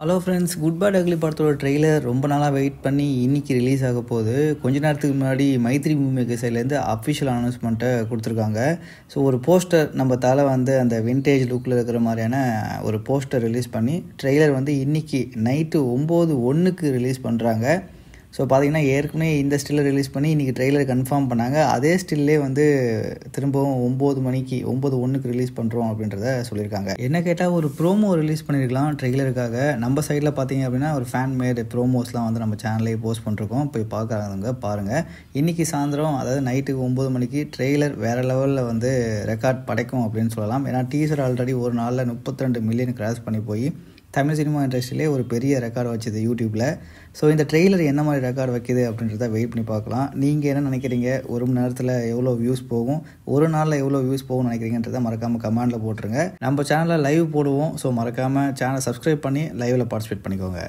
Hello friends, good bad ugly படத்தோட trailer ரொம்ப நாளாக வெயிட் பண்ணி இன்றைக்கி ரிலீஸ் ஆக போகுது. கொஞ்ச நேரத்துக்கு முன்னாடி மைத்ரி மூவி மேக்கர் சைட்லேருந்து அஃபிஷியல் அனௌன்ஸ்மெண்ட்டை கொடுத்துருக்காங்க. ஸோ ஒரு போஸ்டர் நம்ம தலை அந்த விண்டேஜ் லுக்கில் இருக்கிற மாதிரியான ஒரு போஸ்டர் ரிலீஸ் பண்ணி ட்ரெய்லர் இன்றைக்கி நைட்டு 9:01 ரிலீஸ் பண்ணுறாங்க. ஸோ பார்த்தீங்கன்னா ஏற்கனவே இந்த ஸ்டில்லை ரிலீஸ் பண்ணி இன்றைக்கி ட்ரெய்லர் கன்ஃபார்ம் பண்ணாங்க. அதே ஸ்டில்லே திரும்பவும் 9:01 ரிலீஸ் பண்ணுறோம் அப்படின்றத சொல்லியிருக்காங்க. என்ன கேட்டால் ஒரு ப்ரோமோ ரிலீஸ் பண்ணியிருக்கலாம் ட்ரெய்லருக்காக. நம்ம சைடில் பார்த்தீங்க அப்படின்னா ஒரு ஃபேன் மேட் ப்ரோமோஸ்லாம் நம்ம சேனல்லே போஸ்ட் பண்ணிருக்கோம். போய் பார்க்குறாங்க பாருங்கள். இன்றைக்கி சாயந்தரம், அதாவது நைட்டுக்கு 9 மணிக்கு ட்ரெய்லர் வேறு லெவலில் ரெக்கார்ட் படைக்கும் அப்படின்னு சொல்லலாம். ஏன்னா டீசர் ஆல்ரெடி ஒரு நாளில் 32 மில்லியன் கிராஸ் பண்ணி போய் தமிழ் சினிமா இண்டஸ்ட்ரியிலே ஒரு பெரிய ரெக்கார்டு வச்சுது யூடியூப்பில். ஸோ இந்த ட்ரெய்லர் என்ன மாதிரி ரெக்கார்டு வைக்கிது அப்படின்றத வெயிட் பண்ணி பார்க்கலாம். நீங்கள் என்ன நினைக்கிறீங்க? ஒரு மணி நேரத்தில் எவ்வளோ வியூஸ் போகும், ஒரு நாளில் எவ்வளோ வியூஸ் போகும்னு நினைக்கிறீங்கன்றதை மறக்காமல் கமெண்டில் போட்டுருங்க. நம்ம சேனலில் லைவ் போடுவோம். ஸோ மறக்காமல் சேனலை சப்ஸ்கிரைப் பண்ணி லைவில் பார்ட்டிசிபேட் பண்ணிக்கோங்க.